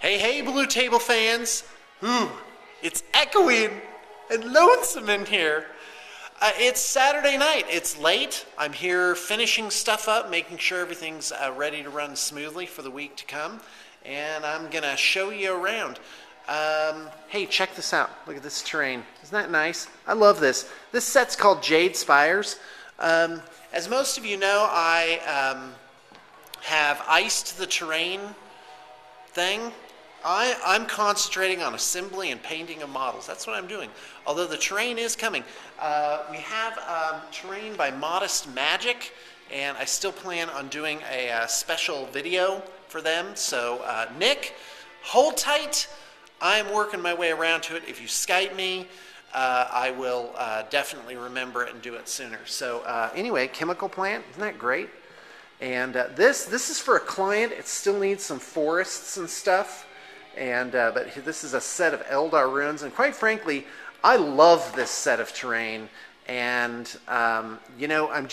Hey, hey, Blue Table fans. Ooh, it's echoing and lonesome in here. It's Saturday night. It's late. I'm here finishing stuff up, making sure everything's ready to run smoothly for the week to come. And I'm going to show you around. Hey, check this out. Look at this terrain. Isn't that nice? I love this. This set's called Jade Spires. As most of you know, I have iced the terrain thing. I'm concentrating on assembly and painting of models. That's what I'm doing. Although the terrain is coming. We have terrain by Modest Magic, and I still plan on doing a special video for them. So Nick, hold tight. I'm working my way around to it. If you Skype me, I will definitely remember it and do it sooner. So anyway, chemical plant, isn't that great? And this is for a client. It still needs some forests and stuff. And but this is a set of Eldar ruins, and quite frankly, I love this set of terrain. And you know,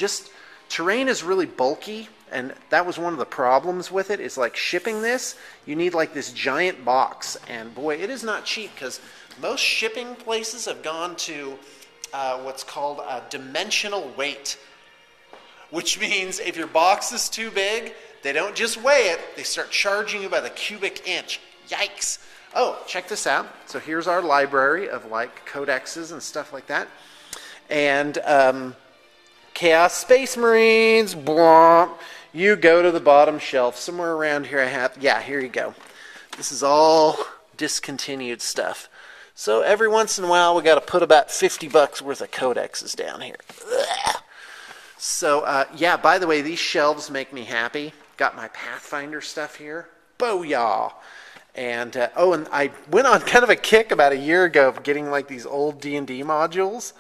terrain is really bulky, and that was one of the problems with it. Is like shipping this, you need like this giant box, and boy, it is not cheap because most shipping places have gone to what's called a dimensional weight, which means if your box is too big, they don't just weigh it; they start charging you by the cubic inch. Yikes. Oh, check this out. So here's our library of like codexes and stuff like that. And Chaos Space Marines, blah. You go to the bottom shelf. Somewhere around here I have, yeah, here you go. This is all discontinued stuff. So every once in a while we got to put about $50 worth of codexes down here. Ugh. So yeah, by the way, these shelves make me happy. Got my Pathfinder stuff here. Booyah. And oh, and I went on kind of a kick about a year ago of getting like these old D&D modules,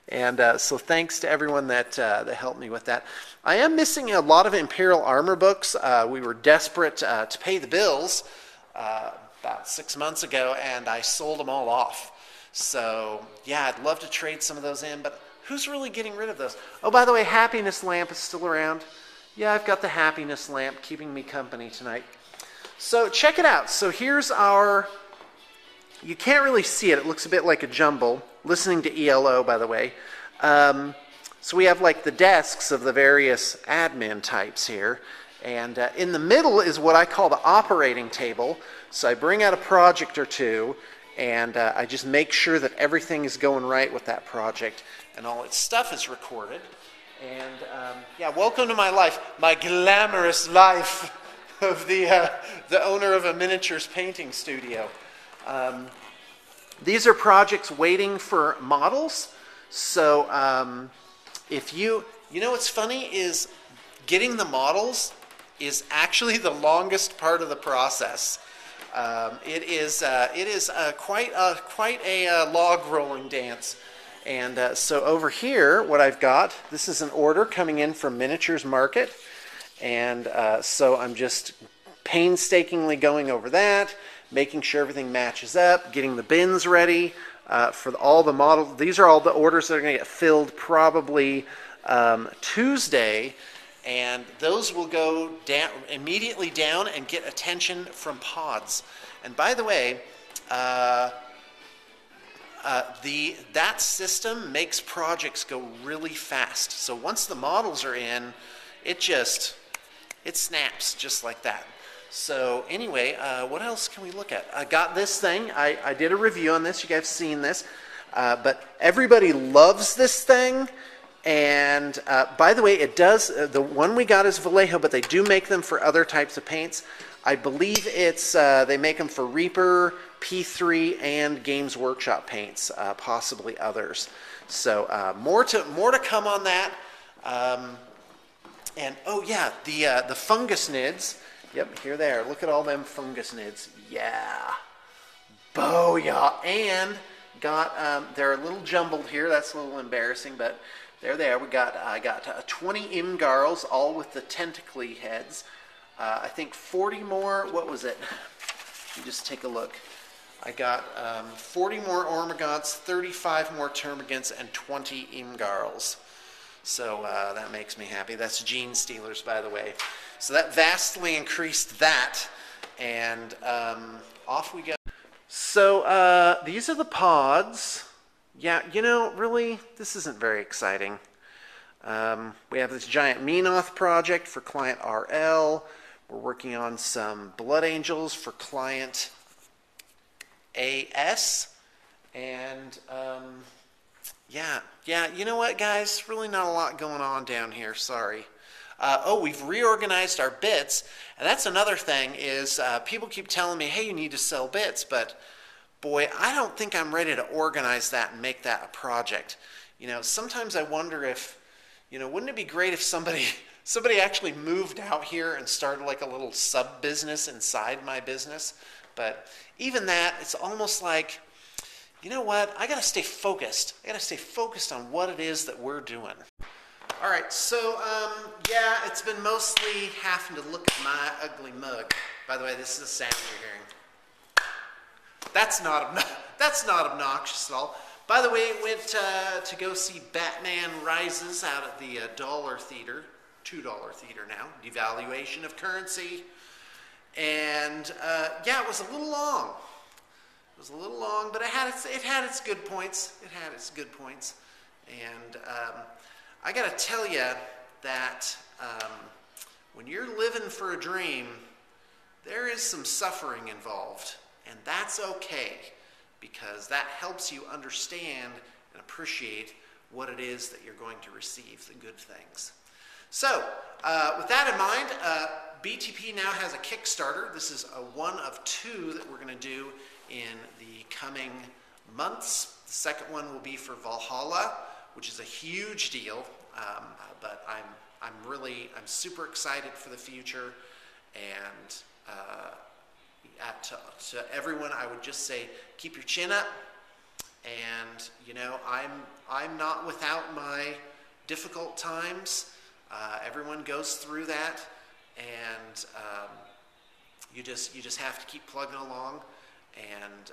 and so thanks to everyone that helped me with that. I am missing a lot of Imperial Armor books. We were desperate to pay the bills about 6 months ago, and I sold them all off. So yeah, I'd love to trade some of those in, but who's really getting rid of those? Oh, by the way, Happiness Lamp is still around. Yeah, I've got the Happiness Lamp keeping me company tonight. So check it out. So here's our, you can't really see it. It looks a bit like a jumble. Listening to ELO, by the way. So we have like the desks of the various admin types here. And in the middle is what I call the operating table. So I bring out a project or two, and I just make sure that everything is going right with that project, and all its stuff is recorded. And yeah, welcome to my life, my glamorous life of the owner of a miniatures painting studio. These are projects waiting for models. So if you know what's funny is getting the models is actually the longest part of the process. It is quite a log rolling dance. And so over here, what I've got, this is an order coming in from Miniatures Market. And so I'm just painstakingly going over that, making sure everything matches up, getting the bins ready for all the models. These are all the orders that are going to get filled probably Tuesday, and those will go down immediately down and get attention from pods. And by the way, that system makes projects go really fast. So once the models are in, it snaps just like that. So anyway, what else can we look at? I got this thing. I did a review on this. You guys have seen this. But everybody loves this thing. And by the way, it does. The one we got is Vallejo, but they do make them for other types of paints. I believe it's they make them for Reaper, P3, and Games Workshop paints, possibly others. So more to come on that. And oh yeah, the fungus nids. Yep, here they are. Look at all them fungus nids. Yeah, booyah! And got they're a little jumbled here. That's a little embarrassing, but there they are. I got 20 Imgarls, all with the tentacly heads. I think 40 more. What was it? You just take a look. I got 40 more Ormagants, 35 more Termagants, and 20 Imgarls. So that makes me happy. That's Gene Stealers, by the way. So that vastly increased that. and off we go. So these are the pods. Yeah, you know, really, this isn't very exciting. We have this giant Menoth project for client RL. We're working on some blood angels for client AS. And yeah, you know what, guys? Really not a lot going on down here, sorry. We've reorganized our bits, and that's another thing is people keep telling me, hey, you need to sell bits, but boy, I don't think I'm ready to organize that and make that a project. You know, sometimes I wonder if, you know, wouldn't it be great if somebody actually moved out here and started like a little sub-business inside my business? But even that, it's almost like, you know what, I gotta stay focused. I gotta stay focused on what it is that we're doing. All right, so yeah, it's been mostly having to look at my ugly mug. By the way, this is a sound you're hearing. That's not obnoxious at all. By the way, went to go see Batman Rises out at the $1 theater, $2 theater now, devaluation of currency. And yeah, it was a little long. It was a little long, but it had its good points. It had its good points. And I got to tell you that when you're living for a dream, there is some suffering involved. And that's okay, because that helps you understand and appreciate what it is that you're going to receive, the good things. So, with that in mind, BTP now has a Kickstarter. This is one of 2 that we're going to do in the coming months. The second one will be for Valhalla, which is a huge deal, but I'm super excited for the future, and to everyone, I would just say, keep your chin up. And you know, I'm not without my difficult times. Everyone goes through that, and you just have to keep plugging along. And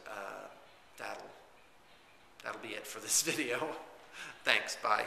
that'll be it for this video. Thanks. Bye.